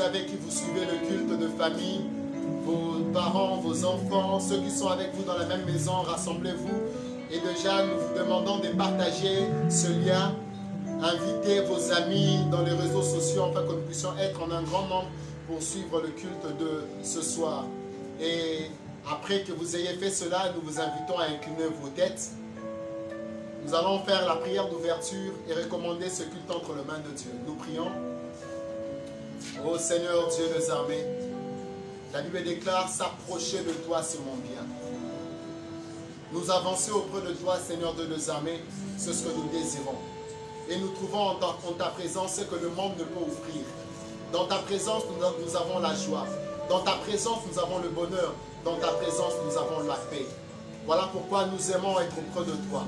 Avec qui vous suivez le culte de famille, vos parents, vos enfants, ceux qui sont avec vous dans la même maison, rassemblez-vous. Et déjà, nous vous demandons de partager ce lien. Invitez vos amis dans les réseaux sociaux afin que nous puissions être en un grand nombre pour suivre le culte de ce soir. Et après que vous ayez fait cela, nous vous invitons à incliner vos têtes. Nous allons faire la prière d'ouverture et recommander ce culte entre les mains de Dieu. Nous prions. Ô Seigneur Dieu des armées, la Bible déclare s'approcher de toi, c'est mon bien. Nous avancer auprès de toi, Seigneur de nos armées, c'est ce que nous désirons. Et nous trouvons en ta présence ce que le monde ne peut offrir. Dans ta présence, nous avons la joie. Dans ta présence, nous avons le bonheur. Dans ta présence, nous avons la paix. Voilà pourquoi nous aimons être auprès de toi.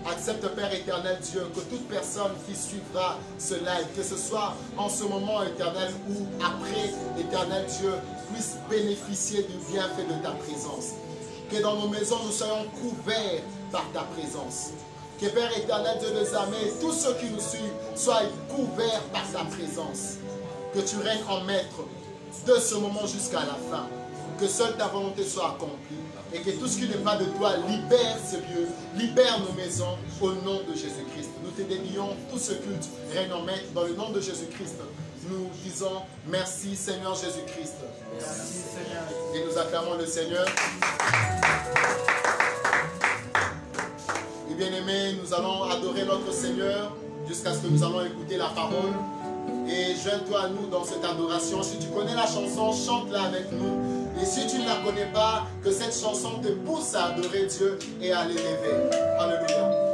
Accepte, Père éternel Dieu, que toute personne qui suivra ce live, que ce soit en ce moment éternel ou après éternel Dieu, puisse bénéficier du bienfait de ta présence. Que dans nos maisons, nous soyons couverts par ta présence. Que Père éternel Dieu des armées, tous ceux qui nous suivent soient couverts par ta présence. Que tu règnes en maître de ce moment jusqu'à la fin. Que seule ta volonté soit accomplie. Et que tout ce qui n'est pas de toi libère ces lieux, libère nos maisons au nom de Jésus-Christ. Nous te dédions tout ce culte, règne en maître, dans le nom de Jésus-Christ. Nous disons merci Seigneur Jésus-Christ. Merci Seigneur. Et nous acclamons le Seigneur. Et bien aimés, nous allons adorer notre Seigneur jusqu'à ce que nous allons écouter la parole. Et joins-toi à nous dans cette adoration. Si tu connais la chanson, chante-la avec nous. Et si tu ne la connais pas, que cette chanson te pousse à adorer Dieu et à l'élever. Alléluia.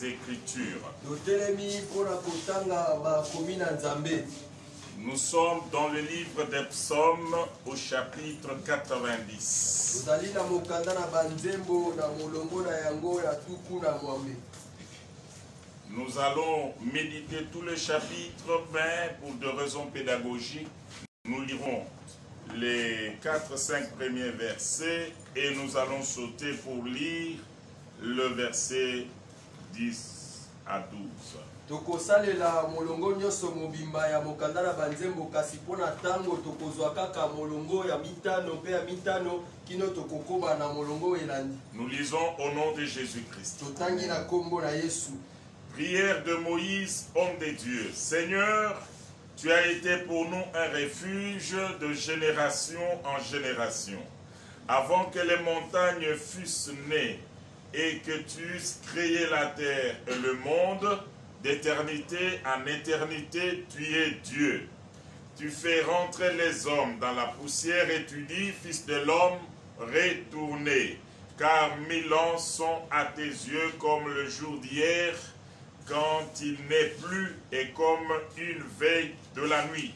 Écritures. Nous sommes dans le livre des Psaumes au chapitre 90. Nous allons méditer tout le chapitre, mais pour des raisons pédagogiques, nous lirons les 4-5 premiers versets et nous allons sauter pour lire le verset 10 à 12. Tokosalela molongo nyoso mobimba ya mokanda na banzembo kasi pona tango tokozwa kaka molongo ya mitano pe ya mitano kino tokokoba na molongo elandi. Nous lisons au nom de Jésus-Christ. Totangi na kombo na Yesu. Prière de Moïse, homme de Dieu. Seigneur, tu as été pour nous un refuge de génération en génération. Avant que les montagnes fussent nées et que tu eusses créé la terre et le monde, d'éternité en éternité, tu es Dieu. Tu fais rentrer les hommes dans la poussière et tu dis, Fils de l'homme, retournez, car 1000 ans sont à tes yeux comme le jour d'hier, quand il n'est plus et comme une veille de la nuit.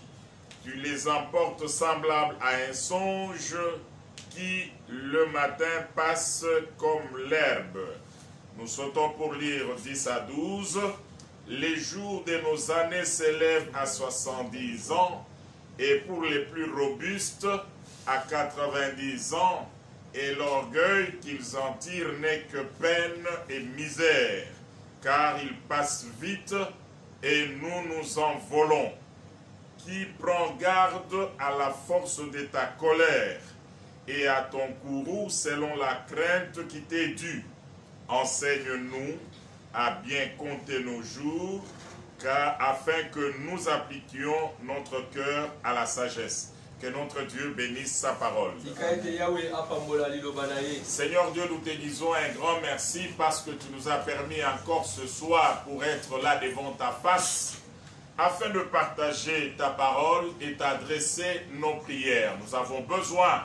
Tu les emportes semblables à un songe qui le matin passe comme l'herbe. Nous sautons pour lire 10 à 12. Les jours de nos années s'élèvent à 70 ans et pour les plus robustes à 90 ans, et l'orgueil qu'ils en tirent n'est que peine et misère. Car il passe vite et nous nous envolons. Qui prend garde à la force de ta colère et à ton courroux selon la crainte qui t'est due. Enseigne-nous à bien compter nos jours, afin que nous appliquions notre cœur à la sagesse. Que notre Dieu bénisse sa parole. Seigneur Dieu, nous te disons un grand merci parce que tu nous as permis encore ce soir pour être là devant ta face, afin de partager ta parole et t'adresser nos prières. Nous avons besoin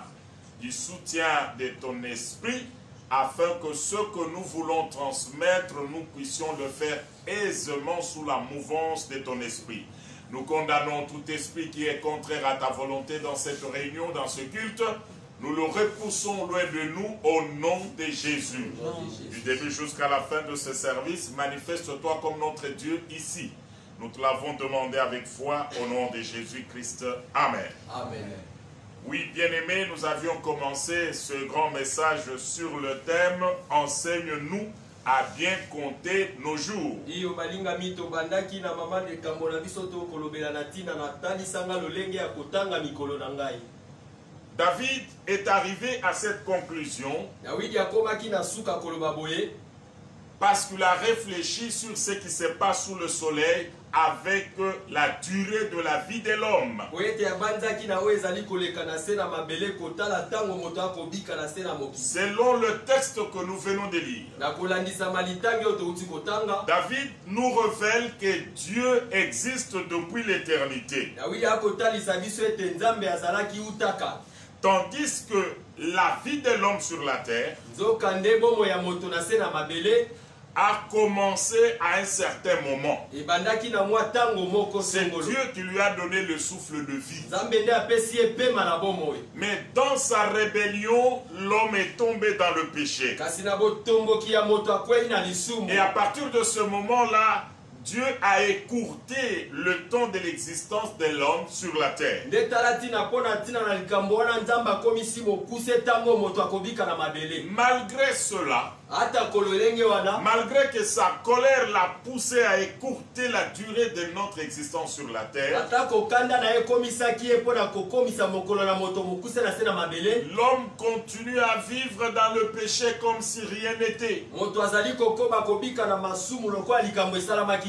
du soutien de ton esprit, afin que ce que nous voulons transmettre, nous puissions le faire aisément sous la mouvance de ton esprit. Nous condamnons tout esprit qui est contraire à ta volonté dans cette réunion, dans ce culte. Nous le repoussons loin de nous au nom de Jésus. Du début jusqu'à la fin de ce service, manifeste-toi comme notre Dieu ici. Nous te l'avons demandé avec foi au nom de Jésus-Christ. Amen. Amen. Oui, bien-aimés, nous avions commencé ce grand message sur le thème « Enseigne-nous à bien compter nos jours ». David est arrivé à cette conclusion parce qu'il a réfléchi sur ce qui se passe sous le soleil avec la durée de la vie de l'homme. Selon le texte que nous venons de lire, David nous révèle que Dieu existe depuis l'éternité. Tandis que la vie de l'homme sur la terre a commencé à un certain moment. C'est Dieu qui lui a donné le souffle de vie. Mais dans sa rébellion, l'homme est tombé dans le péché. Et à partir de ce moment-là, Dieu a écourté le temps de l'existence de l'homme sur la terre. Malgré cela, malgré que sa colère l'a poussé à écourter la durée de notre existence sur la terre, l'homme continue à vivre dans le péché comme si rien n'était.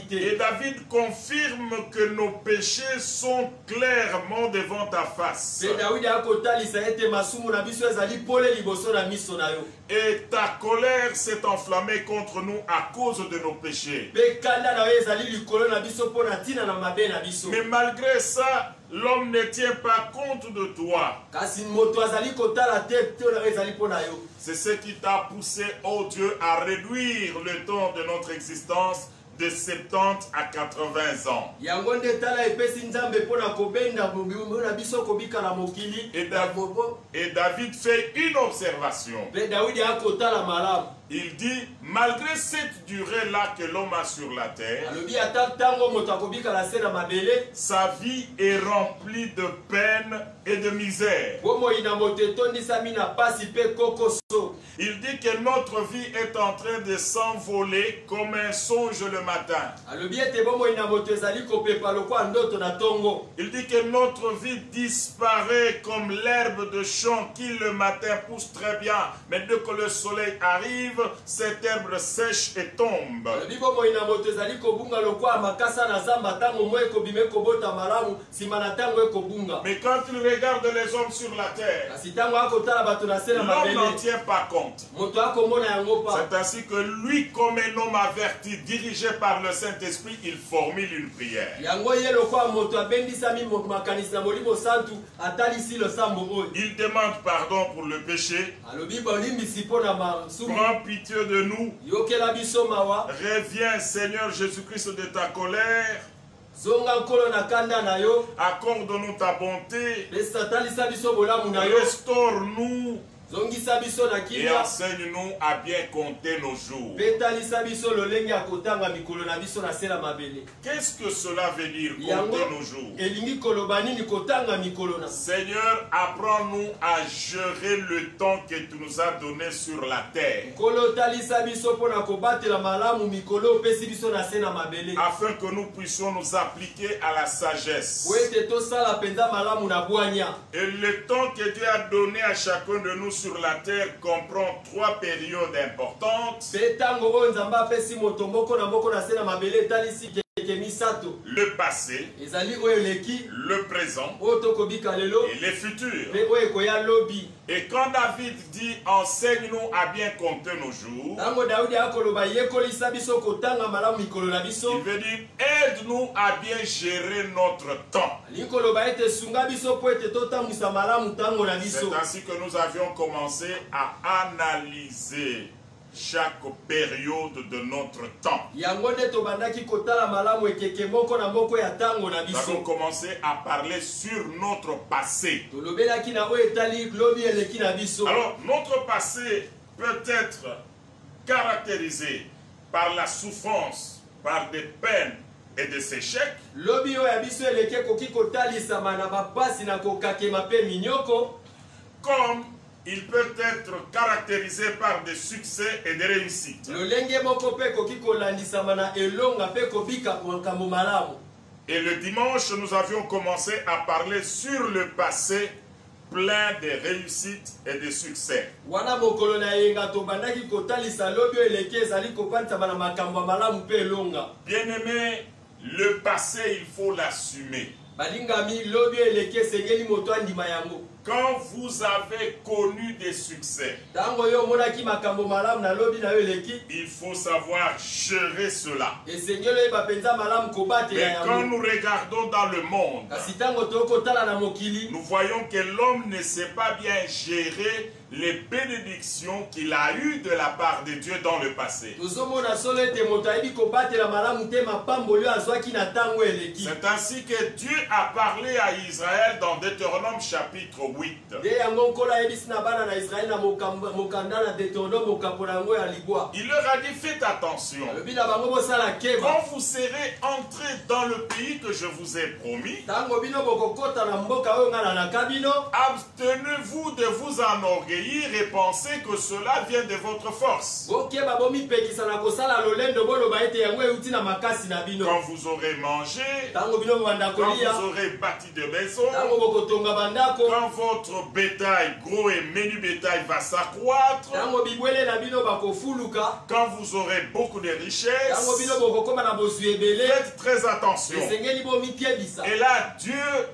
Et David confirme que nos péchés sont clairement devant ta face. Et ta colère s'est enflammée contre nous à cause de nos péchés. Mais malgré ça, l'homme ne tient pas compte de toi. C'est ce qui t'a poussé, oh Dieu, à réduire le temps de notre existence de 70 à 80 ans. Et David fait une observation. Il dit, malgré cette durée-là que l'homme a sur la terre, sa vie est remplie de peine et de misère. Il dit que notre vie est en train de s'envoler comme un songe le matin. Il dit que notre vie disparaît comme l'herbe de champ qui le matin pousse très bien, mais dès que le soleil arrive, cette herbe sèche et tombe. Mais quand il regarde les hommes sur la terre, l'homme n'en tient pas compte. C'est ainsi que lui, comme un homme averti, dirigé par le Saint-Esprit, il formule une prière. Il demande pardon pour le péché. Prends pitié de nous. Reviens, Seigneur Jésus-Christ, de ta colère. Accorde-nous ta bonté. Restaure-nous. Et enseigne-nous à bien compter nos jours. Qu'est-ce que cela veut dire, compter nos jours? Seigneur, apprends-nous à gérer le temps que tu nous as donné sur la terre, afin que nous puissions nous appliquer à la sagesse. Et le temps que Dieu a donné à chacun de nous sur la terre comprend 3 périodes importantes. Le passé, le présent et le futur. Et quand David dit enseigne-nous à bien compter nos jours, il veut dire aide-nous à bien gérer notre temps. C'est ainsi que nous avions commencé à analyser chaque période de notre temps. Nous avons commencé à parler sur notre passé. Alors, notre passé peut être caractérisé par la souffrance, par des peines et des échecs. Comme il peut être caractérisé par des succès et des réussites. Et le dimanche, nous avions commencé à parler sur le passé plein de réussites et de succès. Bien-aimé, le passé, il faut l'assumer. Quand vous avez connu des succès, il faut savoir gérer cela. Mais quand nous regardons dans le monde, nous voyons que l'homme ne sait pas bien gérer les bénédictions qu'il a eues de la part de Dieu dans le passé. C'est ainsi que Dieu a parlé à Israël dans Deutéronome chapitre 8. Il leur a dit faites attention. Quand vous serez entrés dans le pays que je vous ai promis, abstenez-vous de vous enorgueillir et pensez que cela vient de votre force. Quand vous aurez mangé, quand vous aurez bâti de maisons, quand votre bétail, gros et menu bétail, va s'accroître, tango bibwele na bino bakofuluka, quand vous aurez beaucoup de richesses, tango bino bokokoma na bozwi ebele, faites très attention. esengeli bomipiebisa. Et là, Dieu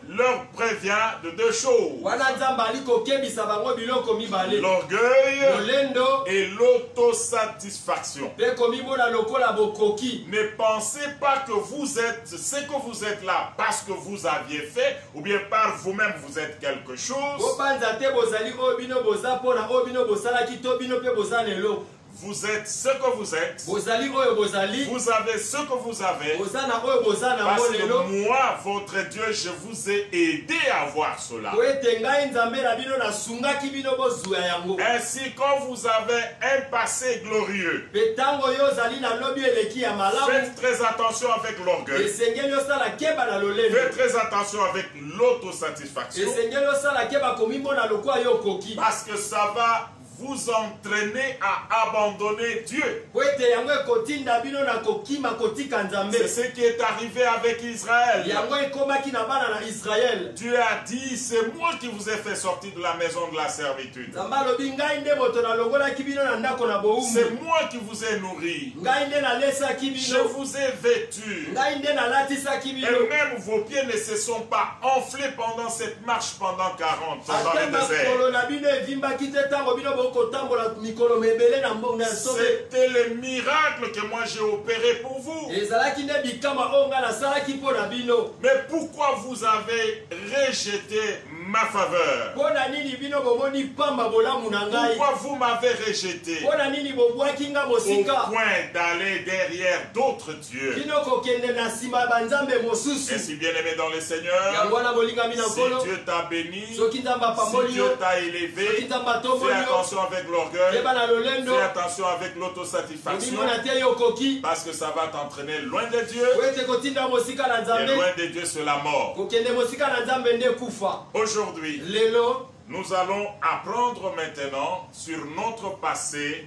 leur prévient de deux choses. Wana nzamba ali kokebisa bango biloko mibale. L'orgueil Lolendo et l'autosatisfaction. pe komibona lokola bokoki. Ne pensez pas que vous êtes ce que vous êtes là parce que vous aviez fait, ou bien par vous-même vous êtes quelque chose. Bopanza te bozali oyo bino boza pona oyo bino bosalaki to bino pe boza lelo. Vous êtes ce que vous êtes. Bozali oyo bozali. Vous avez ce que vous avez. Boza na oyo boza na Parce lelo. que moi, votre Dieu, je vous ai aidé à voir cela. Po ete ngai nzambe na bino nasungaki bino bozwa yango. Ainsi, quand vous avez un passé glorieux, Pe tango yo ozali na lobi eleki ya malamu. faites très attention avec l'orgueil. Esengeli osala keba na lolendo. Faites très attention avec l'autosatisfaction. Esengeli osala keba komibona lokola yo koki. Parce que ça va vous entraîner à abandonner Dieu. Po ete yango ekotinda bino na kokima kotika nzambe. C'est ce qui est arrivé avec Israël. Yango ekomaki na bana na Israël. Dieu a dit, c'est moi qui vous ai fait sortir de la maison de la servitude. Nzambe alobi ngai nde moto nalongolaki bino na ndako na bowumbu. C'est moi qui vous ai nourri. Ngai nde nalesaki Je bino. vous ai vêtu. Ngai nde nalatisaki bino. Et même vos pieds ne se sont pas enflés pendant cette marche pendant 40 ans dans Ate le désert. makolo na bino evimbaki te ntango bino bokotambola mikolo mebele na sobe. C'était le miracle que moi j'ai opéré pour vous. Ezalaki nde bikama oyo ngai nasalaki mpo na bino. Mais pourquoi vous avez rejeté ma faveur? Mpo na nini bino bomoni pamba bolamu na ngai? Pourquoi vous m'avez rejeté Mpo na nini bobwaki nga au mosika? point d'aller derrière d'autres dieux? Bino kokende na nsima ya banzambe mosusu. Et si bien aimé dans le Seigneur, Yango wana bolingami na si nkolo. Dieu t'a béni, Soki nzambe si apamboli Dieu yo. t'a Soki élevé, nzambe fais atomboli yo. attention avec l'orgueil, Yeba na lolendo. fais attention avec l'autosatisfaction, Omimona te yo koki. parce que ça va t'entraîner loin de Dieu, Po ete kotinda mosika na et nzambe. loin de Dieu c'est la mort. Kokende mosika na nzambe nde kufa. Aujourd'hui, Lelo nous allons apprendre maintenant sur notre passé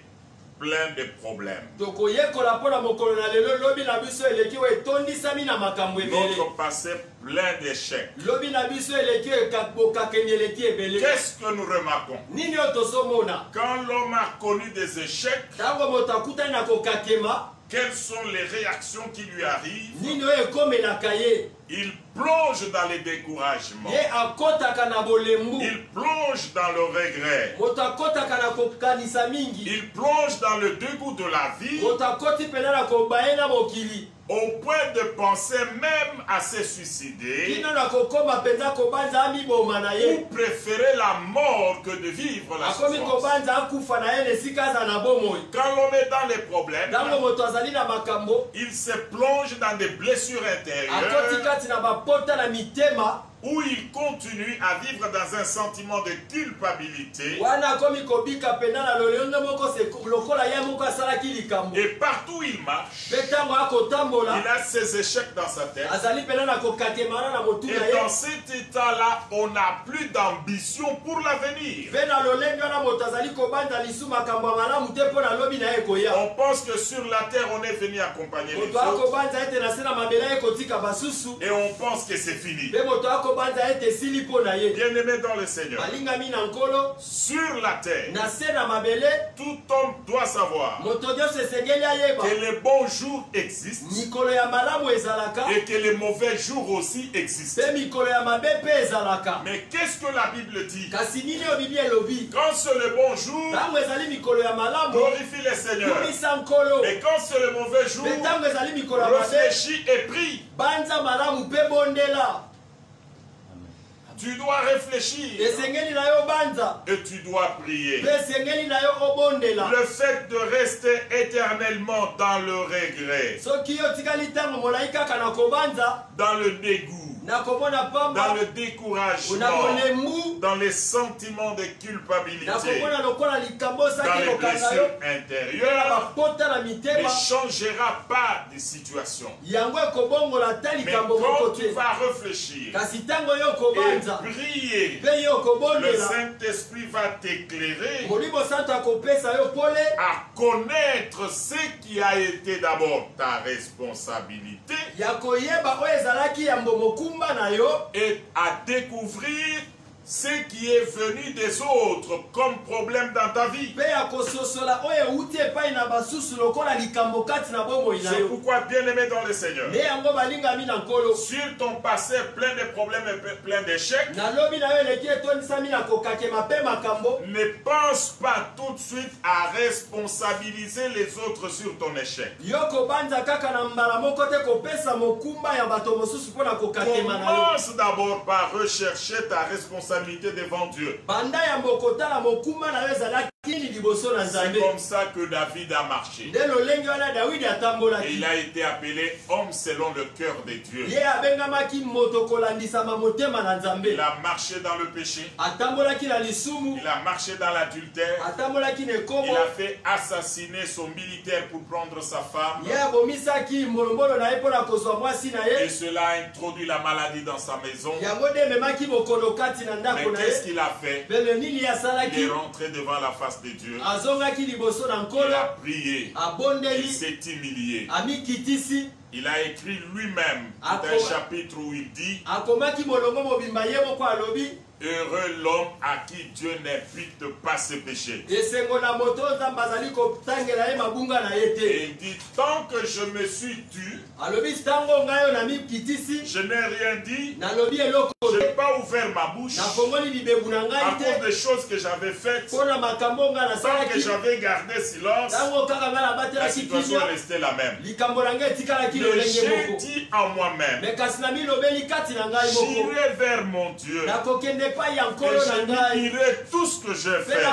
plein de problèmes. tokoyekola mpo na mokolo na lelo lobi na biso eleki oyo etondisami na makambo ebele. Notre passé plein d'échecs. Lobi na biso eleki oyo bokakeni eleki ebele. Qu'est-ce que nous remarquons? Nini oyo tozomona? Quand l'homme a connu des échecs, Ntango moto akutani na kokakema, quelles sont les réactions qui lui arrivent? nini oyo ekomelaka ye? Il plonge dans le découragement. Ye akotaka na bolembu. Il plonge dans le regret. Moto akotaka na kokanisa mingi. Il plonge dans le dégoût de la vie, Moto akoti pena na kobaye na mokili. au point de penser même à se suicider, Kino na kokoma penza kobanza amiboma na ou ye. préférer la mort que de vivre la Akomi souffrance. kobanza akufa na ye nesika aza na bomoi. Quand l'homme est dans les problèmes, Ntango moto azali na makambo, il se plonge dans des blessures akoti intérieures, kati na bapota na mitema, où il continue à vivre dans un sentiment de culpabilité. wana akomi kobika pena na lolenge moko lokola ye moko asalaki likambo. Et partout où il marche, Mpe ntango akotambola, il a ses échecs dans sa tête. azali pena na kokakemana na motu na Et dans ye. cet état-là, on n'a plus d'ambition pour l'avenir. Mpe na lolenge wana moto azali kobanza lisu makambo ya malamu te mpo na lobi na ye koya. On pense que sur la terre, on est venu accompagner les Moto autres. akobanza ete na se na mabele ye kotika basusu. Et on pense que c'est fini. Mpe moto akobanza ete esili mpo na ye. Bien-aimé dans le Seigneur, Alingami na nkolo, sur la terre, na se na mabele, tout homme doit savoir moto nyonso esengeli ayeba. que les bons jours existent Mikolo ya malamu ezalaka, et que les mauvais jours aussi existent. mpe mikolo ya mabe mpe ezalaka. Mais qu'est-ce que la Bible dit? Kasi nini oyo Biblia elobi? Quand c'est le bon jour, Ntango ezali mikolo ya malamu, glorifie le Seigneur. kumisa nkolo. Mais quand c'est le mauvais jour, Mpe ntango ezali mikolo ya mabe, réfléchis et prie. banza malamu mpe bondela. Tu dois réfléchir Esengeli na yo banza, et tu dois prier. mpe esengeli na yo obondela. Le fait de rester éternellement dans le regret, Soki yo tikali ntango molai kaka na kobanza, dans le dégoût, na komona dans pamba, le na découragement, bolembu, dans les sentiments de na culpabilité, komona lokola likambo dans osaki les kokanga blessures yo, mpe na intérieures, bapota na ne mitema, changera pas de situation. yango ekobongola ata Mais likambo moko quand tu te. vas réfléchir Kasi ntango yo et kobanza, prier, mpe yo le kobondela, Saint-Esprit va t'éclairer molimo santo akopesa yo pole à connaître ce qui a été d'abord ta responsabilité ya koyeba oyo ezalaki yambo mokumba na yo, et à découvrir ce qui est venu des autres comme problème dans ta vie. C'est pourquoi, bien-aimé dans le Seigneur, sur ton passé plein de problèmes et plein d'échecs, ne pense pas tout de suite à responsabiliser les autres sur ton échec. Commence d'abord par rechercher ta responsabilité devant Dieu. C'est comme ça que David a marché. Et il a été appelé homme selon le cœur de Dieu. Il a marché dans le péché. Il a marché dans l'adultère. Il a fait assassiner son militaire pour prendre sa femme. Et cela a introduit la maladie dans sa maison. Mais qu'est-ce qu'il a fait? Il est rentré devant la face de Dieu. Il a prié. Il s'est humilié. Il a écrit lui-même un chapitre où il dit: heureux l'homme à qui Dieu n'impute pas ses péchés. Et il dit: tant que je me suis tu, je n'ai rien dit, je n'ai pas ouvert ma bouche à cause des choses que j'avais faites. Tant que j'avais gardé silence, la situation est restée la même. Mais j'ai dit en moi-même: j'irai vers mon Dieu et je lui dirai tout ce que j'ai fait.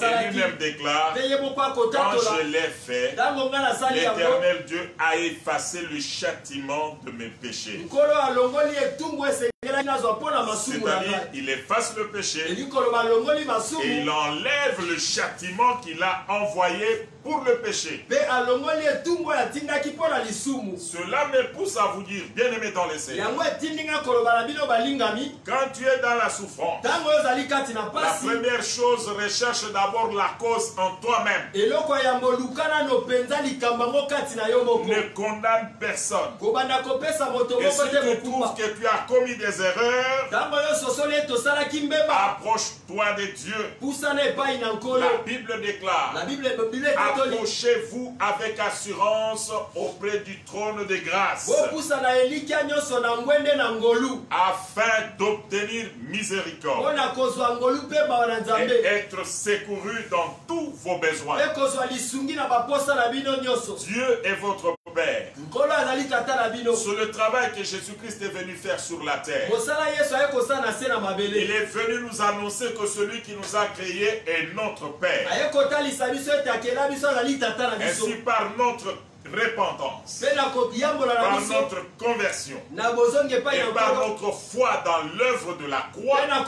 Et lui-même déclare: quand je l'ai fait, l'Éternel Dieu a effacé le châtiment de mes péchés. C'est-à-dire, il efface le péché et il enlève le châtiment qu'il a envoyé pour le péché. Cela me pousse à vous dire, bien-aimé dans les Seigneur, quand tu es dans la souffrance, la première chose, recherche d'abord la cause en toi-même. Ne condamne personne. Et si tu trouves que tu as commis des erreurs, approche-toi de Dieu. La Bible déclare: approchez-vous avec assurance auprès du trône de grâce, afin d'obtenir miséricorde et être secouru dans tous vos besoins. Dieu est votre Père. Sur le travail que Jésus-Christ est venu faire sur la terre, il est venu nous annoncer que celui qui nous a créés est notre Père. Ainsi, par notre repentance, par notre conversion et par notre foi dans l'œuvre de la croix, nous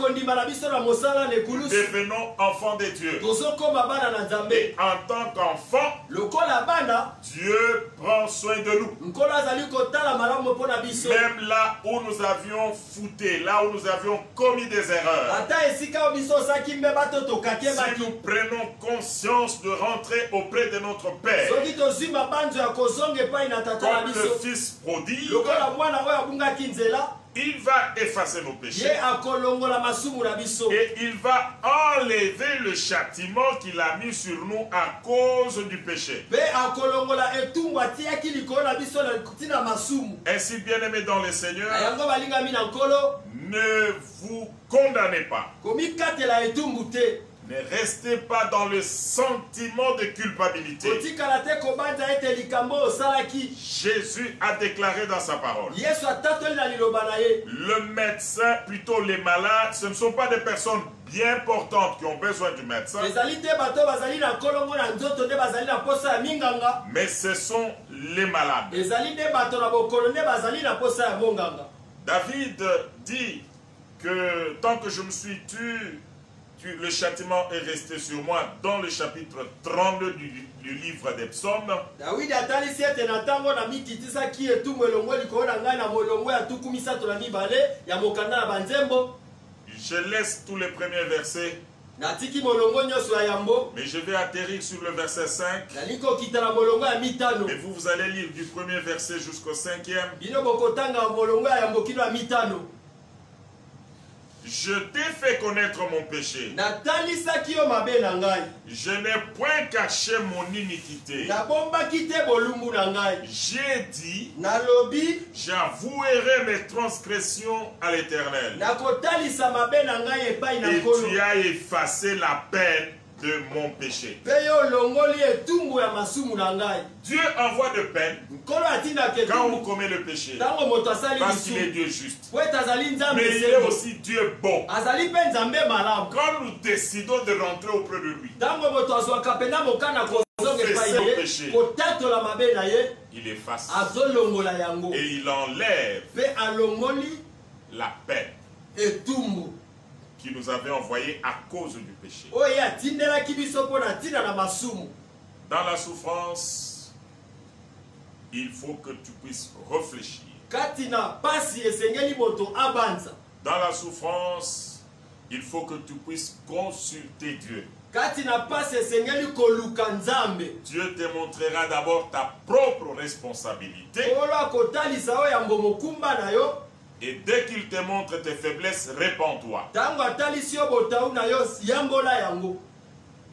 devenons enfants de Dieu. Et en tant qu'enfants, Dieu prend soin de nous. Même là où nous avions fouté, là où nous avions commis des erreurs, si nous prenons conscience de rentrer auprès de notre Père comme le fils prodigue, il va effacer nos péchés et il va enlever le châtiment qu'il a mis sur nous à cause du péché. Ainsi, bien-aimés dans le Seigneur, ne vous condamnez pas. Ne restez pas dans le sentiment de culpabilité. Jésus a déclaré dans sa parole: le médecin, plutôt les malades, ce ne sont pas des personnes bien portantes qui ont besoin du médecin, mais ce sont les malades. David dit que tant que je me suis tué, le châtiment est resté sur moi, dans le chapitre 32 du livre des psaumes. Je laisse tous les premiers versets, mais je vais atterrir sur le verset 5. Et vous allez lire du premier verset jusqu'au 5e. Je t'ai fait connaître mon péché. natalisaki yo mabe na ngai, Je n'ai point caché mon iniquité. nabombaki te bolumbu na ngai, J'ai dit, nalobi j'avouerai mes transgressions à l'Éternel. nakotalisa mabe na ngai epai na Et nkolo, tu as effacé la peine de mon péché. mpe yo olongoli etumbu ya masumu na ngai. Dieu envoie de peine Nkolo atindaka quand on etumbu commet le péché. ntango moto asali Parce qu'il est lisumu, Dieu juste. po ete azali nzambe Mais il est sembo, aussi Dieu bon. azali mpe nzambe malamu. Quand nous décidons de rentrer auprès de lui, Ntango moto azwaka mpenza mokana kozonga epai na ye, kotatola mabe na ye, il efface azolongola yango, et il enlève mpe alongoli la peine etumbu qui nous avait envoyé à cause du péché. oyo ye atindelaki biso mpo na ntina na masumu. Dans la souffrance, il faut que tu puisses réfléchir. Kati na pasi esengeli moto abanza. Dans la souffrance, il faut que tu puisses consulter Dieu. Kati na pasi esengeli koluka nzambe. Dieu te montrera d'abord ta propre responsabilité. Olo akotalisa oyo yango mokumba na yo. Et dès qu'il te montre tes faiblesses, répands-toi. Tango atalisi yo botau na yo, yambola yango.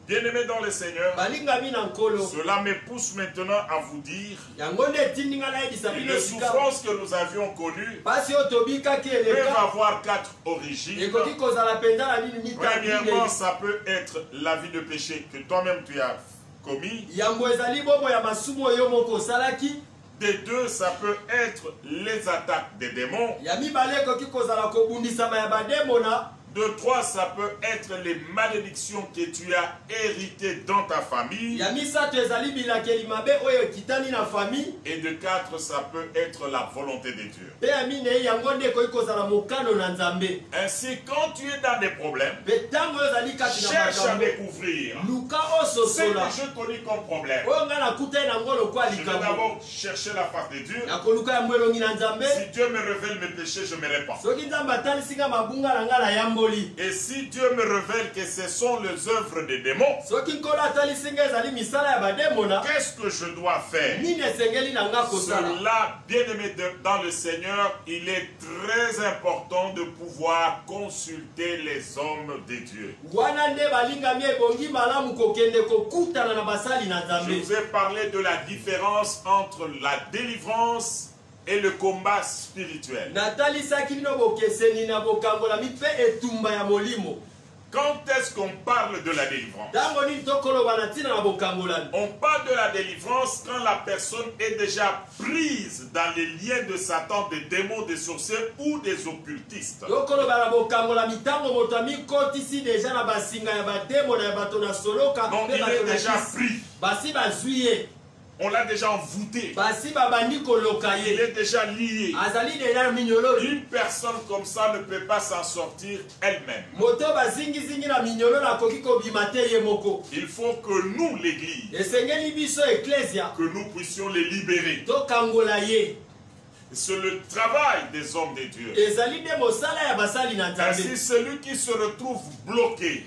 Bien-aimés dans le Seigneur, Balingami na nkolo. cela me pousse maintenant à vous dire Yango nde etindinga na yebisa que bino les sika. souffrances que nous avions connues Pasi oyo tobikaki peuvent eleka. avoir 4 origines. Ekoki kozala mpenza na nini Premièrement, mitatu. ça peut être la vie de péché que toi-même tu as commis. Yango ezali bomo ya masumu oyo moko osalaki. De 2, ça peut être les attaques des démons. Ya mibale ekoki kozala kobundisama ya bademona. De 3, ça peut être les malédictions que tu as héritées dans ta famille. Ya misato ezali bilakeli mabe oyo ekitani na famille. Et de 4, ça peut être la volonté de Dieu. Pe ya minei yango nde ekoki kozala mokano na nzambe. Ainsi, quand tu es dans des problèmes, Pe ntango oyo ezali kati na cherche à makambo, découvrir luka ce que ososola je connais comme problème. oyo ngai nakutai nango lokwa Je vais likambo. d'abord chercher la face de Dieu. Nakoluka yango elongi na nzambe. Si Dieu me révèle mes péchés, je me répands. Soki nzambe atalisi nga mabunga na ngai na yamboli. Et si Dieu me révèle que ce sont les œuvres des démons, Soki nkolo atalisi nga ezali misala ya bademona, qu'est-ce que je dois faire? nini esengeli na nga kosala? Cela, bien-aimé dans le Seigneur, il est très important de pouvoir consulter les hommes de Dieu. Wana nde balingami ebongi malamu kokende kokutana na basali na Je nzambe. vous ai parlé de la différence entre la délivrance et le combat spirituel. Natalisaki bino bokeseni na bokangola mpe etumba ya molimo. Quand est-ce qu'on parle de la délivrance? Ntango nini tokoloba na ntina na bokangolani? On parle de la délivrance quand la personne est déjà prise dans les liens de Satan, des démons, des sorciers ou des occultistes. Tokoloba na bokangola mitango moto amikotisi deja na basinga ya bademo na ya bato na soloka Donc mpe il bato est na déjà kisi. pris. Basi bazwi ye. On l'a déjà envoûté. Basi babandi koloka Il ye. est déjà lié. Azali deja na minyololo. Une personne comme ça ne peut pas s'en sortir elle-même. Moto bazingizingi na minyololo akoki kobima te ye moko. Il faut que nous, l'Église, Esengeli biso eklesia que nous puissions les libérer. tokangola ye. C'est le travail des hommes de Dieu. Ezali nde mosala ya basali na Ainsi, nzambe. celui qui se retrouve bloqué,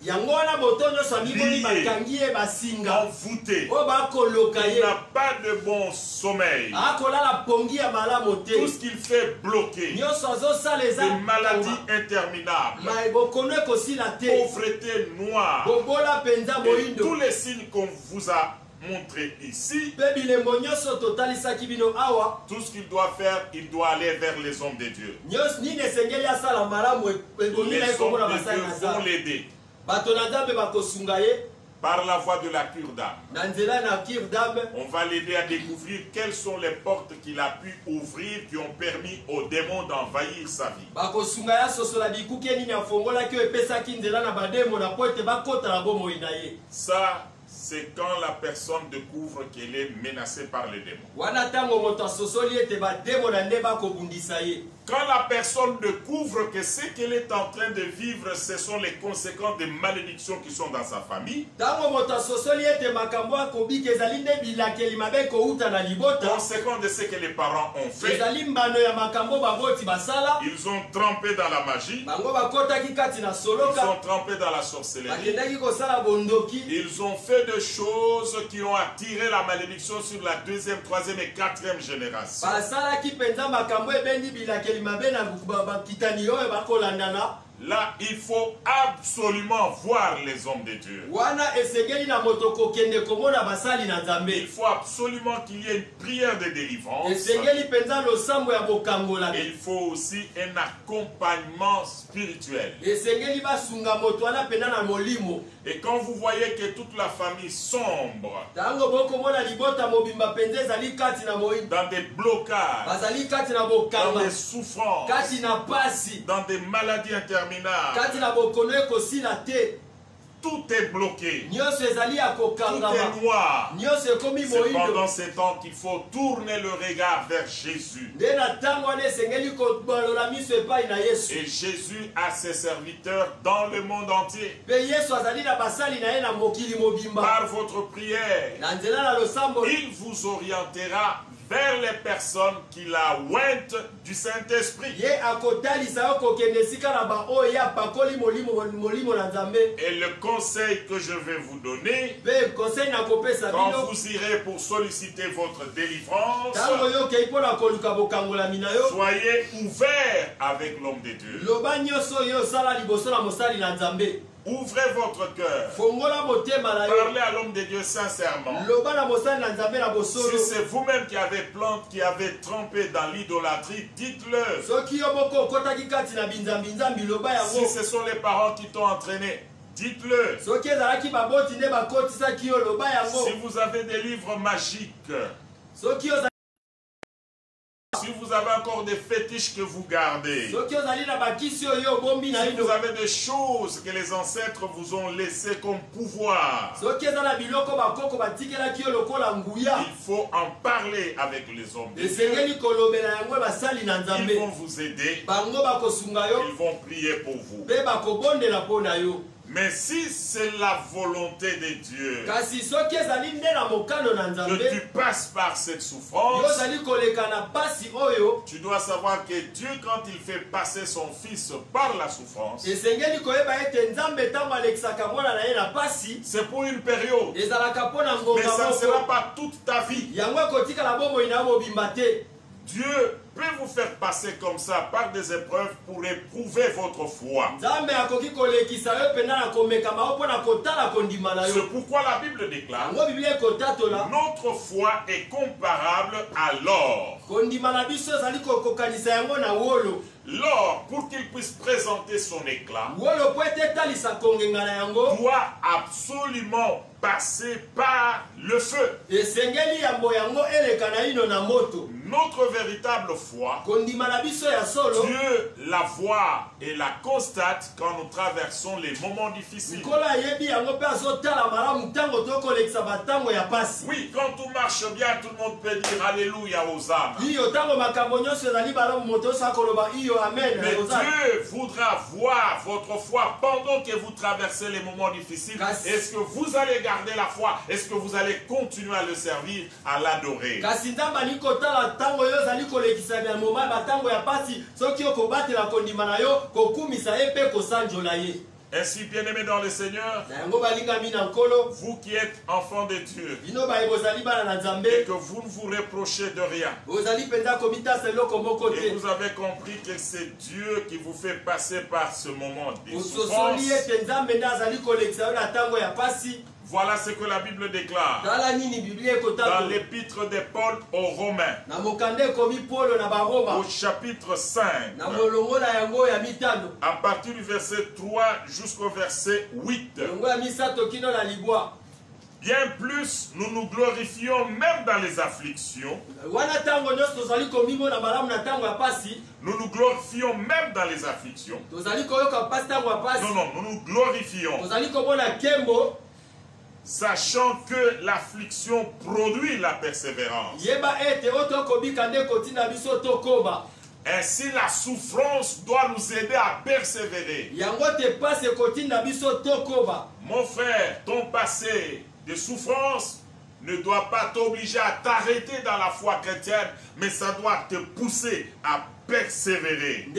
Yango wana moto nyonso amiboni bakangi ye basinga. envoûté, Oyo bakoloka il ye. n'a pas de bon sommeil. Akolala pongi ya malamu Tout te. ce qu'il fait bloqué, Nyonso azosala eza des maladies interminables, bokono ekosila te. pauvreté noire, Bobola penza et tous moyindo. les signes qu'on vous a montrés ici, Mpe bilembo nyonso totalisaki bino awa. tout ce qu'il doit faire, il doit aller vers les hommes de Dieu. Nyonso nini esengeli asala malamu ebongi Les na ye hommes komona de basali Dieu na vont nzambe. l'aider Bato na nzambe bakosunga ye par la voie de la cure d'âme. na nzela na kir dame. On va l'aider à découvrir quelles sont les portes qu'il a pu ouvrir qui ont permis aux démons d'envahir sa vie. Bakosunga ya sosola bikuki nini afongolaki oyo epesaki nzela na bademo na po ete bakota na bomoi na ye. Ça, c'est quand la personne découvre qu'elle est menacée par les démons. Wana ntango moto asosoli ete bademo na nde bakobundisa ye. Quand la personne découvre que ce qu'elle est en train de vivre, ce sont les conséquences des malédictions qui sont dans sa famille, Ntango moto asosoli ete makambo akobika ezali nde bilakeli mabe kouta na libota. conséquences de ce que les parents ont fait, Ezali mbano ya makambo baboti basala. ils ont trempé dans la magie, Bango bakotaki kati na ils soloka. ont trempé dans la sorcellerie, Bakendaki kosala bondoki. ils ont fait des choses qui ont attiré la malédiction sur la deuxième, troisième et quatrième génération. Basalaki penza makambo ebendi bilakeli mabe na bakitani oyo bakolandana. Là, il faut absolument voir les hommes de Dieu. Il faut absolument qu'il y ait une prière de délivrance. Il faut aussi un accompagnement spirituel. Et quand vous voyez que toute la famille sombre dans des blocages, dans des souffrances, dans des maladies interminables, tout est bloqué, tout est noir. C'est pendant ces temps qu'il faut tourner le regard vers Jésus. Et Jésus a ses serviteurs dans le monde entier. Par votre prière, il vous orientera vers les personnes qui la ointent du Saint-Esprit. Et le conseil que je vais vous donner, quand vous irez pour solliciter votre délivrance, soyez ouverts avec l'homme de Dieu. Ouvrez votre cœur. Parlez à l'homme de Dieu sincèrement. Si c'est vous-même qui avez trempé dans l'idolâtrie, dites-le. Si ce sont les parents qui t'ont entraîné, dites-le. Si vous avez des livres magiques, si vous avez encore des fétiches que vous gardez, si vous avez des choses que les ancêtres vous ont laissées comme pouvoir, il faut en parler avec les hommes de Dieu. Ils vont vous aider, ils vont prier pour vous. Mais si c'est la volonté de Dieu que tu passes par cette souffrance, tu dois savoir que Dieu, quand il fait passer son Fils par la souffrance, c'est pour une période. Mais ça ne sera pas toute ta vie. Dieu peut vous faire passer comme ça par des épreuves pour éprouver votre foi. C'est pourquoi la Bible déclare: notre foi est comparable à l'or. L'or, pour qu'il puisse présenter son éclat, doit absolument passer par le feu. Notre véritable foi, Dieu la voit et la constate quand nous traversons les moments difficiles. Oui, quand tout marche bien, tout le monde peut dire Alléluia aux âmes. Mais Dieu voudra voir votre foi pendant que vous traversez les moments difficiles. Est-ce que vous allez garder la foi? Est-ce que vous allez continuer à le servir, à l'adorer? Ainsi, bien-aimés dans le Seigneur, vous qui êtes enfants de Dieu, et que vous ne vous reprochez de rien, et vous avez compris que c'est Dieu qui vous fait passer par ce moment de souffrance, voilà ce que la Bible déclare dans l'épître de Paul aux Romains, au chapitre 5, à partir du verset 3 jusqu'au verset 8. Bien plus, nous nous glorifions même dans les afflictions. Nous nous glorifions même dans les afflictions. Non, nous nous glorifions. Sachant que l'affliction produit la persévérance. Ainsi, la souffrance doit nous aider à persévérer. Mon frère, ton passé de souffrance ne doit pas t'obliger à t'arrêter dans la foi chrétienne, mais ça doit te pousser à persévérer.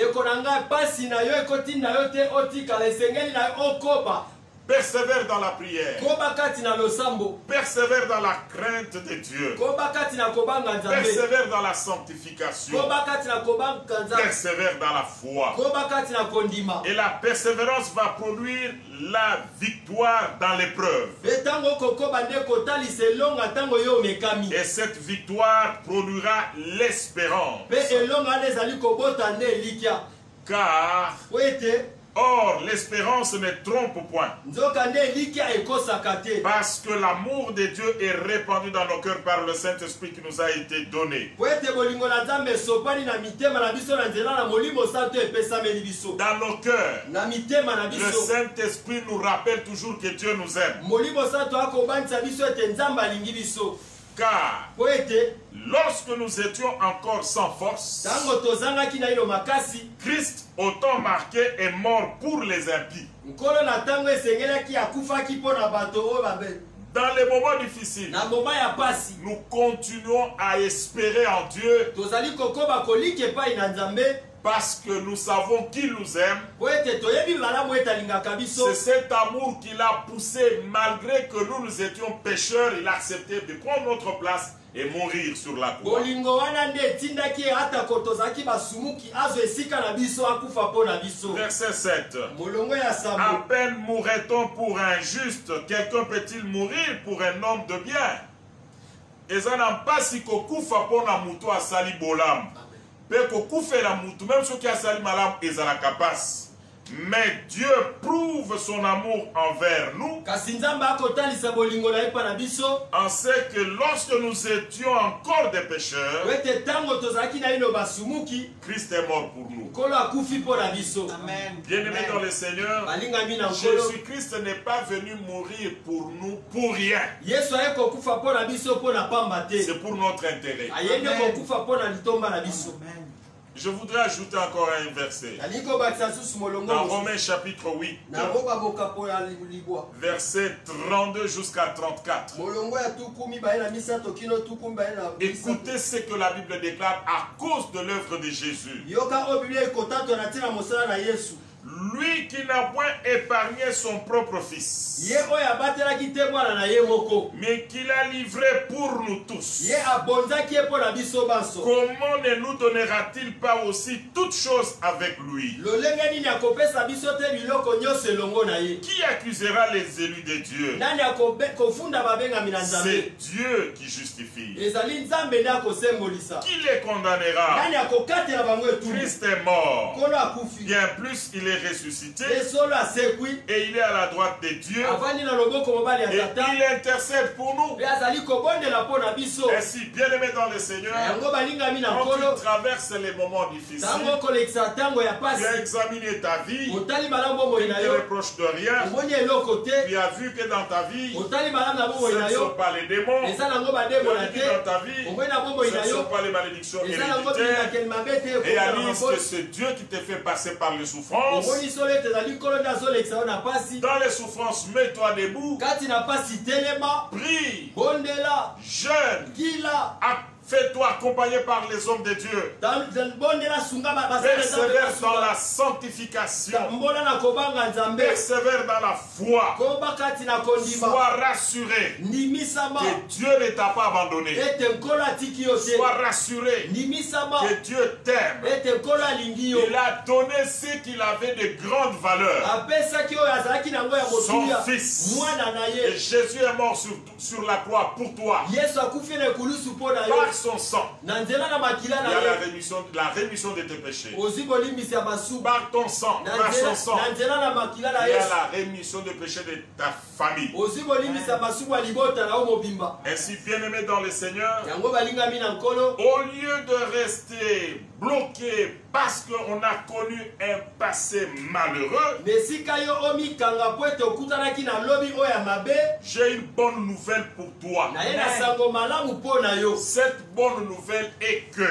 Persévère dans la prière. koba kati na losambo, Persévère dans la crainte de Dieu. koba kati na kobanga nzambe, Persévère dans la sanctification. koba kati na kobanga nzambe, Persévère dans la foi. koba kati na kondima. Et la persévérance va produire la victoire dans l'épreuve. Betango kokoba nde kotalisa elonga ntango yo omekami. Et cette victoire produira l'espérance. Pe elonga wana ezali kobota nde elikya. Car, Po ete or, l'espérance ne trompe point. nzoka nde elikya ekosaka te. Parce que l'amour de Dieu est répandu dans nos cœurs par le Saint-Esprit qui nous a été donné. Po ete bolingo na nzambe esopani na mitema na biso na nzela na molimo santo epesameli biso. Dans nos cœurs, Na mitema na le biso. Saint-Esprit nous rappelle toujours que Dieu nous aime. Molimo santo akobandisa biso ete nzambe alingi biso. Car, Po ete lorsque nous étions encore sans force, ntango tozangaki na ino makasi, Christ, au temps marqué, est mort pour les impies. nkolo na ntango esengelaki akufaki mpo na bato oyo babe. Dans les moments difficiles, Na moma ya pasi, nous continuons à espérer en Dieu tozali kokoba kolika epai na nzambe, parce que nous savons qu'il nous aime. po ete toyebi malamu ete alingaka biso. C'est cet amour qui l'a poussé, malgré que nous étions pécheurs, il a accepté de prendre notre place et mourir sur la croix. Bolingo wana nde etindaki ye ata ko tozalaki basumuki azwa esika na biso akufa mpo na biso. Verset 7. Molongo ya À sambo, peine mourrait-on pour un juste, quelqu'un peut-il mourir pour un homme de bien? Eza na mpasi kokufa mpona mutu asali bolamu. Pe kokufela mutu, même ceux qui asali malamu ezalaka pasi. Mais Dieu prouve son amour envers nous kasi nzambe akotalisa bolingo na ye mpa na biso, en ce que lorsque nous étions encore des pécheurs, po ete ntango tozalaki na ino basumuki, Christ est mort pour nous. nkolo akufi mpo na biso. Bien-aimés dans le Seigneur, Balingami na nkolo, Jésus-Christ n'est pas venu mourir pour nous pour rien. yesu aye kokufa mpo na biso mpo na pamba te. C'est pour notre intérêt. Aye nde kokufa mpo na litomba na biso. Je voudrais ajouter encore un verset. Nalingi kobakisa susu molongo Dans mosusu. Romains chapitre 8, Na roba po ya libwa. verset 32 jusqu'à 34. Molongo ya tukumi baye na misato kino tukumi baye na misato. Écoutez ce que la Bible déclare à cause de l'œuvre de Jésus. Yoka o Biblia ikotato na tina mosala na Yesu. Lui qui n'a point épargné son propre fils, Ye oyo abatelaki te mwana na ye moko. mais qu'il a livré pour nous tous. Ye abonzaki ye mpo na biso banso. Comment ne nous donnera-t-il pas aussi toutes choses avec lui? Lolenge nini akopesa biso te biloko nyonso elongo na ye? Qui accusera les élus de Dieu? Nani kofunda babengami na nzambe? C'est Dieu qui justifie. Ezali nzambe nde akosembolisa. Qui les condamnera? Nani akokatela bango etumbu? Christ est mort. Nkolo akufi. Bien plus, il est ressuscité Ye solo asekwi. et il est à la droite de Dieu Avandi na loboko mobali et ya tata. il intercède pour nous. Pe azali kobondela mpo na biso. Ainsi, bien-aimés dans le Seigneur, Yango balingami na quand nkolo. tu traverses les moments difficiles, Tango okolekisa ntango ya tu as pasi. examiné ta vie, Otali malamu bomoi tu na ne te yo. reproches de rien, Omoni eloko te. tu as vu que dans ta vie, Otali malamu na ce bomoi na ne sont yo. pas les démons, Eza nango tu bademo as na vu que te. dans ta vie, Omoi na bomoi ce na ne sont yo. pas les malédictions Eza nango héréditaires. bilakeli mabe te. Réalise que c'est Dieu qui te fait passer par les souffrances. Omoni solo ete ezali nkolo nde azolekisa yo na pasi. Dans les souffrances, mets-toi debout, Kati na pasi telema. prie, Bondela. jeûne, Kila. fais-toi accompagner par les hommes de Dieu. Bondela sunga Persévère dans la sanctification. mbola na kobanga nzambe. Persévère dans la foi. Koba kati na kondima. Sois rassuré Nimisama. que Dieu ne t'a pas abandonné. Ete nkolo atiki yo te. Sois rassuré Nimisama. que Dieu t'aime. Ete nkolo alingi yo. Il a donné ce qu'il avait de grande valeur. Apesaki oyo azalaki nango ya Son motuya. fils. Mwana na Et ye. Jésus est mort sur la croix pour toi. Yesu akufi na ekulusu mpo na yo. Par son sang, Na nzela na makila il na y a ye. la rémission de tes péchés. Ozwi bolimbisi ya masuba. Par ton sang, Na par son sang, na nzela na makila na il y a Yesu. la rémission de péchés de ta famille. Ozwi bolimbisi ya masuba libota na yo mobimba. Ainsi, bien-aimé dans le Seigneur, Yango balingami na nkolo. au lieu de rester bloqué parce qu'on a connu un passé malheureux, Mesika yo omikanga po ete okutanaki na lobi oyo ya mabe. j'ai une bonne nouvelle pour toi. Na ye na sango malamu mpo na yo. Cette bonne nouvelle est que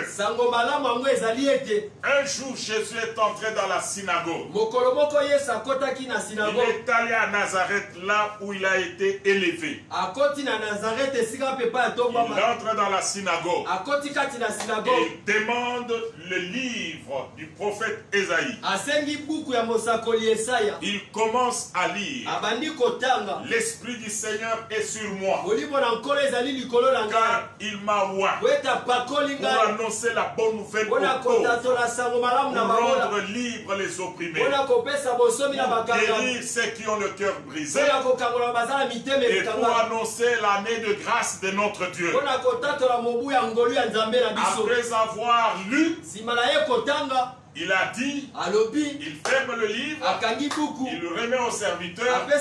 un jour Jésus est entré dans la synagogue. Il est allé à Nazareth, là où il a été élevé. Il entre dans la synagogue et il demande le livre du prophète Ésaïe. Il commence à lire. L'Esprit du Seigneur est sur moi, car il m'a oint pour annoncer la bonne nouvelle aux pauvres, pour rendre libres les opprimés, pour guérir ceux qui ont le cœur brisé, et pour annoncer l'année de grâce de notre Dieu. Après avoir lu, il a dit, il ferme le livre, il le remet au serviteur et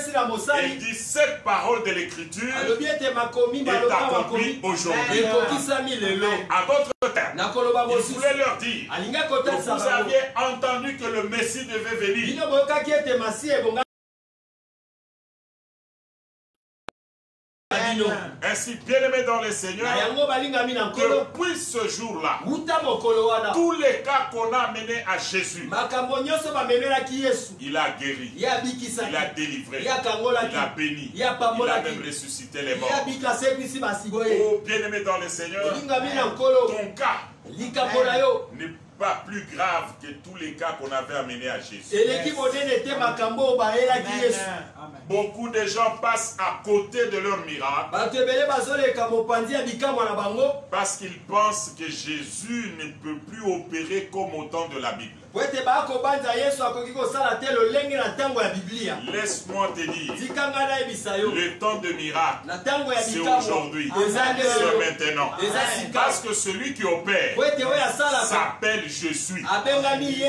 il dit, cette parole de l'écriture est accomplie aujourd'hui. À d'autres termes, il voulait leur dire que vous aviez entendu que le Messie devait venir. Ainsi, bien-aimés dans le Seigneur, depuis ce jour-là, tous les cas qu'on a menés à Jésus, il a guéri, il a délivré, il a béni, il a même ressuscité les morts. Oh, bien-aimés dans le Seigneur, ton cas n'est pas plus grave que tous les cas qu'on avait amenés à Jésus. Beaucoup de gens passent à côté de leur miracle parce qu'ils pensent que Jésus ne peut plus opérer comme au temps de la Bible. Laisse-moi te dire, le temps de miracle, c'est aujourd'hui, c'est maintenant. Parce que celui qui opère s'appelle Je suis.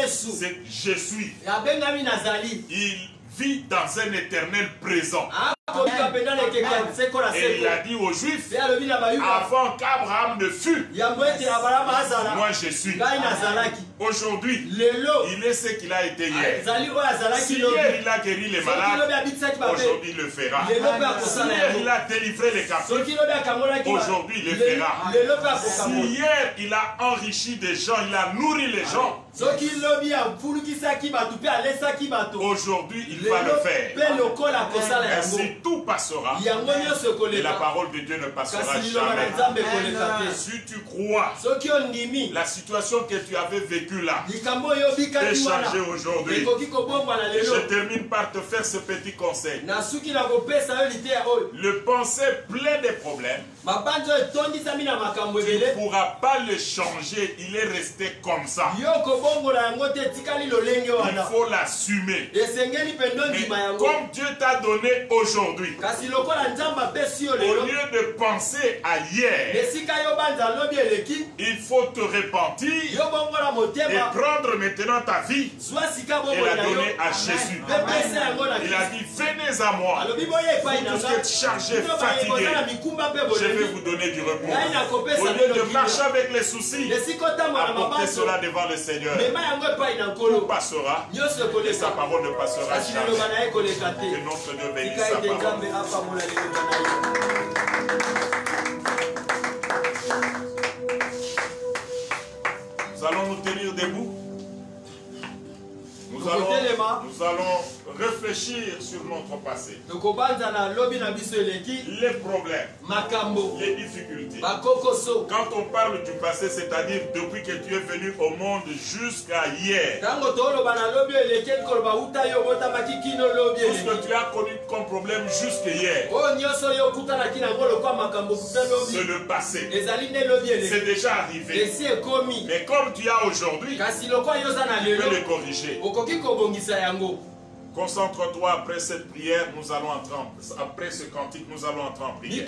C'est Je suis. Il vit dans un éternel présent. Et il a dit aux Juifs, avant qu'Abraham ne fût, moi je suis. Aujourd'hui, il est ce qu'il a été hier. Si hier il a guéri les malades, aujourd'hui il le fera. Si hier il a délivré les captifs, aujourd'hui il le fera. Si hier il a enrichi des gens, il a nourri les gens, aujourd'hui il va le faire. Ainsi tout passera et la parole de Dieu ne passera jamais. Si tu crois, la situation que tu avais vécue là est changée aujourd'hui. Je termine par te faire ce petit conseil. Le pensée plein de problèmes, tu ne pourras pas le changer, il est resté comme ça. Il faut l'assumer. Mais comme Dieu t'a donné aujourd'hui, au lieu de penser à hier, il faut te repentir et prendre maintenant ta vie et la donner à Jésus. Il a dit, venez à moi, vous tous qui êtes chargés, fatigués, je vais vous donner du repos. Au lieu de marcher avec les soucis, apportez cela devant le Seigneur. Tout passera et sa parole ne passera jamais. Que notre Dieu bénisse sa parole. Nous allons nous tenir debout. Nous allons réfléchir sur notre passé. Les problèmes, les difficultés. Quand on parle du passé, c'est-à-dire depuis que tu es venu au monde jusqu'à hier. Tout ce que tu as connu comme problème jusqu'à hier, c'est le passé. C'est déjà arrivé. Mais comme tu as aujourd'hui, tu peux le corriger. Concentre-toi après cette prière, nous allons entrer après ce cantique, nous allons entrer en prière.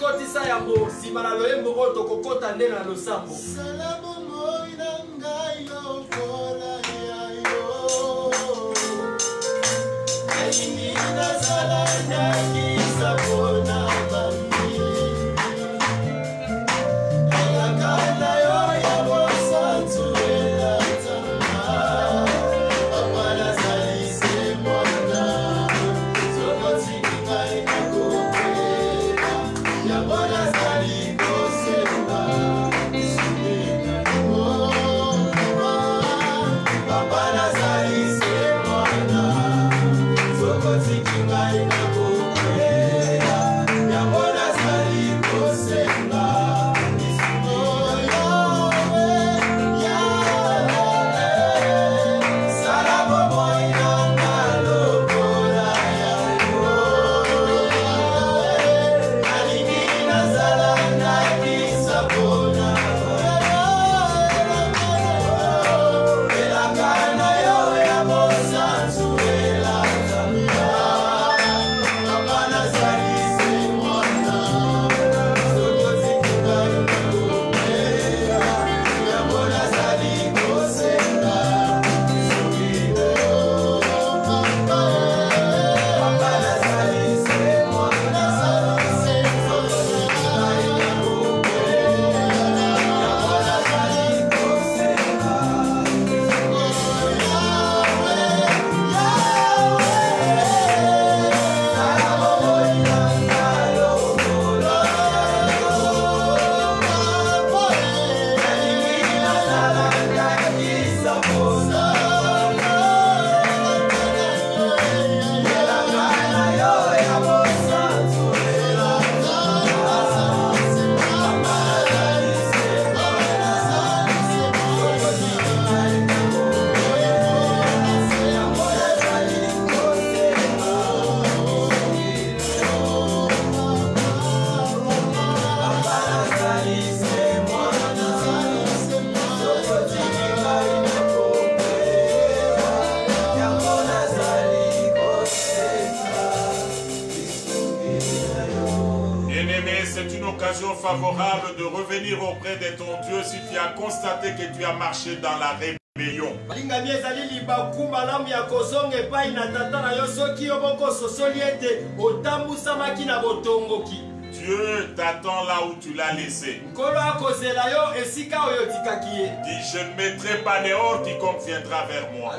favorable de revenir auprès de ton Dieu si tu as constaté que tu as marché dans la rébellion. Dieu t'attend là où tu l'as laissé. Dis, je ne mettrai pas dehors quiconque viendra vers moi.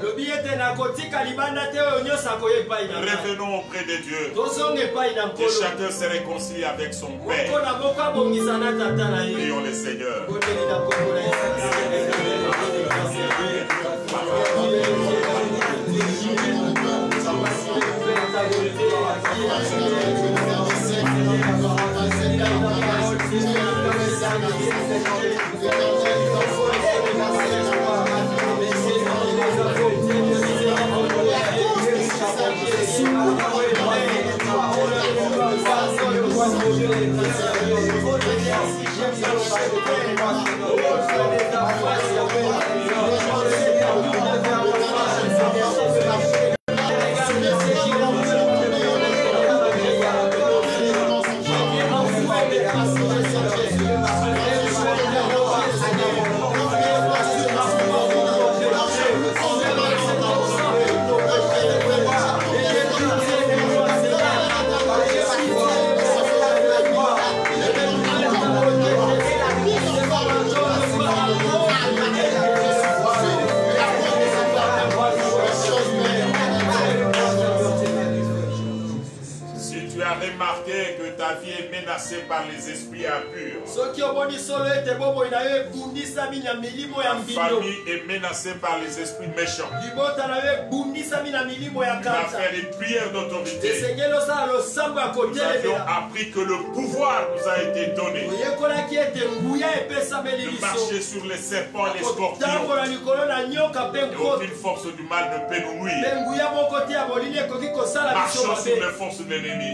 Revenons auprès de Dieu. Que chacun se réconcilie avec son Père. Prions le Seigneur. Par les esprits impurs. La famille est menacée par les esprits méchants. Il va faire une prière d'autorité. Nous avions appris que le pouvoir nous a été donné de marcher sur les serpents et les scorpions. Et aucune force du mal ne peut nous nuire. Marchons sur les forces de l'ennemi.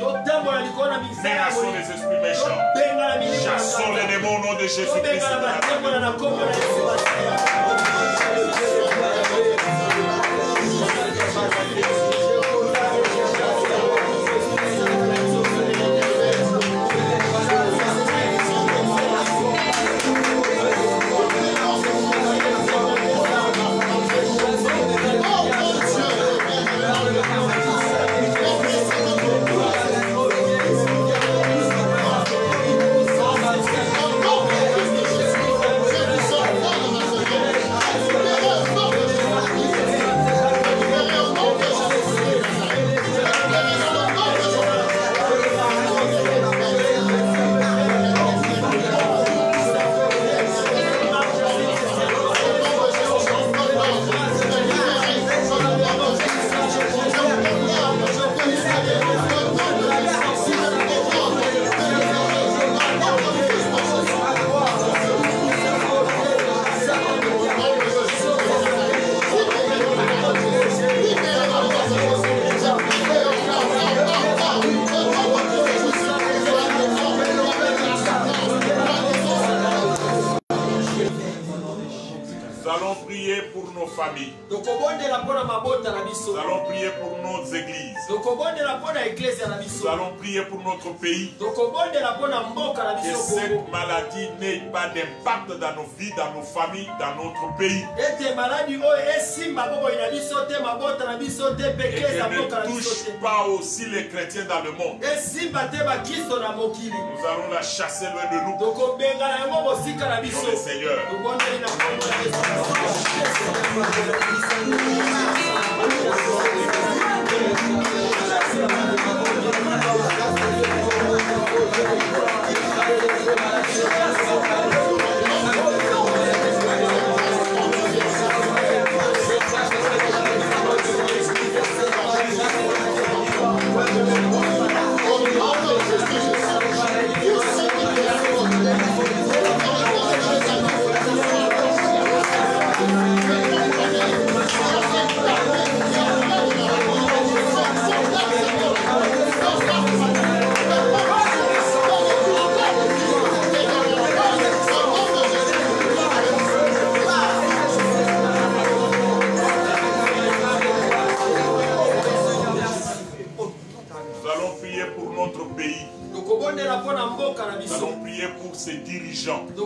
Menaçons les esprits méchants. Chassons les démons au nom de Jésus-Christ. Nous allons prier pour nos églises. Nous allons prier pour notre pays. Que cette maladie n'ait pas d'impact dans nos vies, dans nos familles, dans notre pays. Et qu'elle ne touche pas aussi les chrétiens dans le monde. Nous allons la chasser loin de nous. Prions le Seigneur. Nous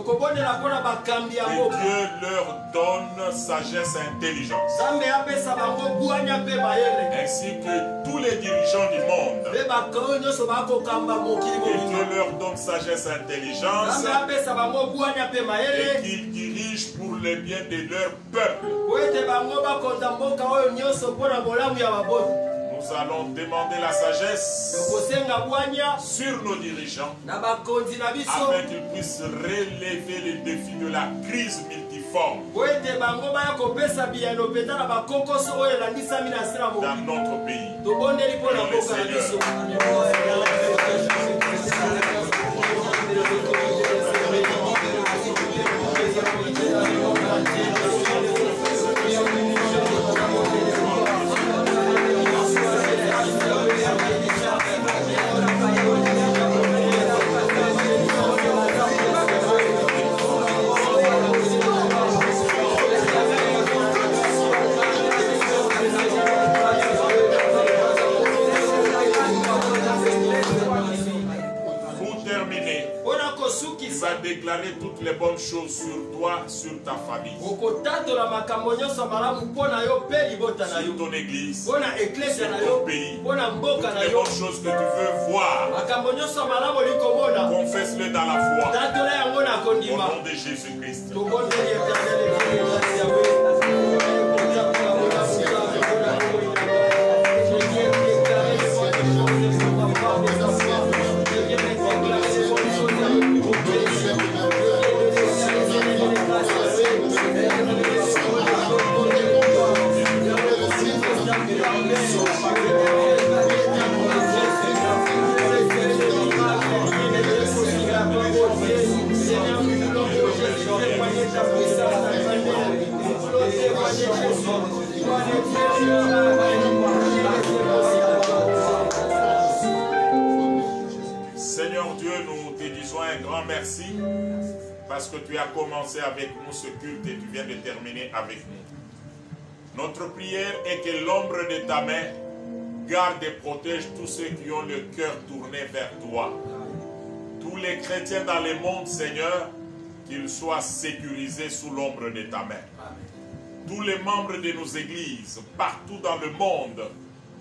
Que Dieu leur donne sagesse et intelligence. Ainsi que tous les dirigeants du monde. Que Dieu leur donne sagesse et intelligence. Et qu'ils dirigent pour le bien de leur peuple. Nous allons demander la sagesse sur nos dirigeants afin qu'ils puissent relever les défis de la crise multiforme dans notre pays. Le Seigneur. Il va déclarer toutes les bonnes choses sur toi, sur ta famille, sur ton église, sur ton pays. Toutes les bonnes choses que tu veux voir, confesse-le dans la foi. Au nom de Jésus-Christ. Seigneur Dieu, nous te disons un grand merci parce que tu as commencé avec nous ce culte et tu viens de terminer avec nous. Notre prière est que l'ombre de ta main garde et protège tous ceux qui ont le cœur tourné vers toi. Tous les chrétiens dans le monde, Seigneur, qu'ils soient sécurisés sous l'ombre de ta main. Tous les membres de nos églises, partout dans le monde,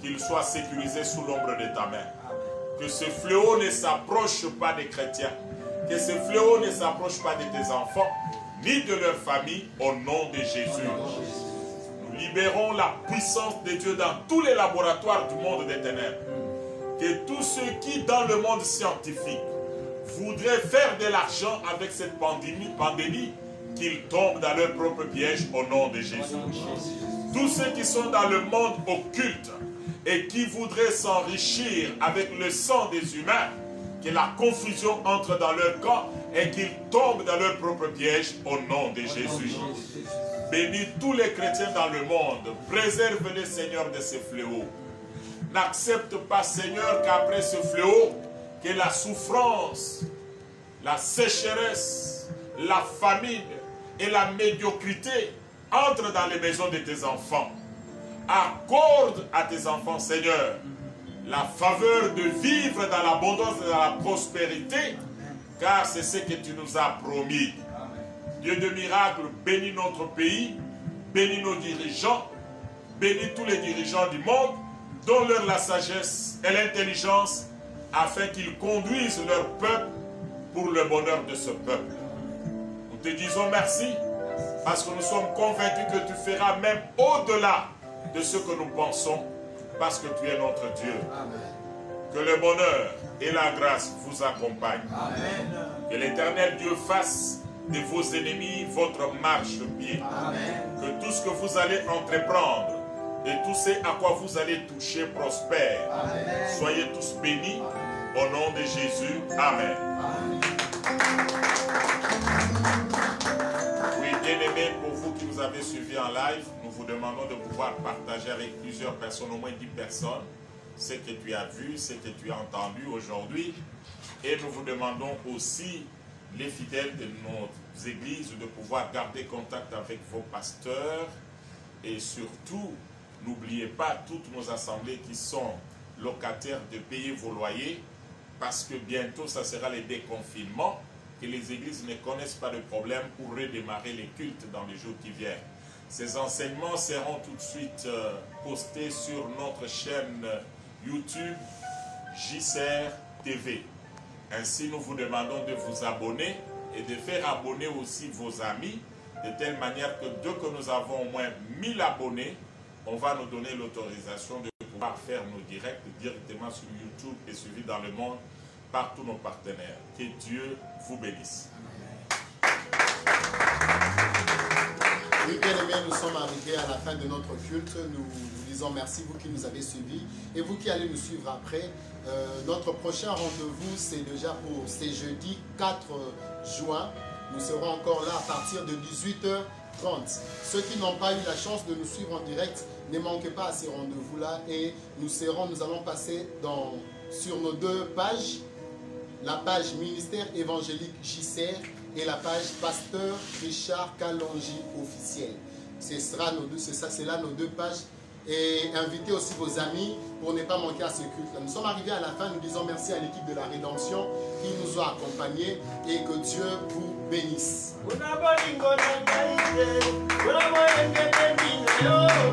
qu'ils soient sécurisés sous l'ombre de ta main. Que ce fléau ne s'approche pas des chrétiens. Que ce fléau ne s'approche pas de tes enfants, ni de leur famille, au nom de Jésus. Nous libérons la puissance de Dieu dans tous les laboratoires du monde des ténèbres. Que tous ceux qui, dans le monde scientifique, voudraient faire de l'argent avec cette pandémie, qu'ils tombent dans leur propre piège au nom de Jésus. Tous ceux qui sont dans le monde occulte et qui voudraient s'enrichir avec le sang des humains, que la confusion entre dans leur camp et qu'ils tombent dans leur propre piège au nom de Jésus. Bénis tous les chrétiens dans le monde, préserve-les, Seigneur, de ces fléaux. N'accepte pas, Seigneur, qu'après ce fléau, que la souffrance, la sécheresse, la famine et la médiocrité entrent dans les maisons de tes enfants. Accorde à tes enfants, Seigneur, la faveur de vivre dans l'abondance et dans la prospérité, car c'est ce que tu nous as promis. Dieu de miracles, bénis notre pays, bénis nos dirigeants, bénis tous les dirigeants du monde, donne-leur la sagesse et l'intelligence afin qu'ils conduisent leur peuple pour le bonheur de ce peuple. Nous te disons merci parce que nous sommes convaincus que tu feras même au-delà de ce que nous pensons parce que tu es notre Dieu. Amen. Que le bonheur et la grâce vous accompagnent. Amen. Que l'Éternel Dieu fasse de vos ennemis votre marche-pied. Que tout ce que vous allez entreprendre et tout ce à quoi vous allez toucher prospère. Amen. Soyez tous bénis. Amen. Au nom de Jésus. Amen. Amen. Oui, bien-aimés, pour vous qui nous avez suivis en live, nous vous demandons de pouvoir partager avec plusieurs personnes, au moins 10 personnes, ce que tu as vu, ce que tu as entendu aujourd'hui. Et nous vous demandons aussi, les fidèles de nos églises, de pouvoir garder contact avec vos pasteurs. Et surtout, n'oubliez pas toutes nos assemblées qui sont locataires de payer vos loyers, parce que bientôt, ça sera le déconfinement. que les églises ne connaissent pas de problème pour redémarrer les cultes dans les jours qui viennent. Ces enseignements seront tout de suite postés sur notre chaîne YouTube JCR TV. Ainsi, nous vous demandons de vous abonner et de faire abonner aussi vos amis, de telle manière que dès que nous avons au moins 1000 abonnés, on va nous donner l'autorisation de pouvoir faire nos directs directement sur YouTube et suivis dans le monde par tous nos partenaires. Que Dieu vous bénisse. Oui, bien aimés, nous sommes arrivés à la fin de notre culte. Nous vous disons merci, vous qui nous avez suivis et vous qui allez nous suivre après. Notre prochain rendez-vous, c'est déjà pour ce jeudi 4 juin. Nous serons encore là à partir de 18h30. Ceux qui n'ont pas eu la chance de nous suivre en direct, ne manquez pas à ces rendez-vous-là et nous allons passer sur nos deux pages, la page ministère évangélique JCR et la page pasteur Richard Kalonji officiel. C'est là nos deux pages. Et invitez aussi vos amis pour ne pas manquer à ce culte. Nous sommes arrivés à la fin, nous disons merci à l'équipe de la Rédemption qui nous a accompagnés et que Dieu vous bénisse. Yeah.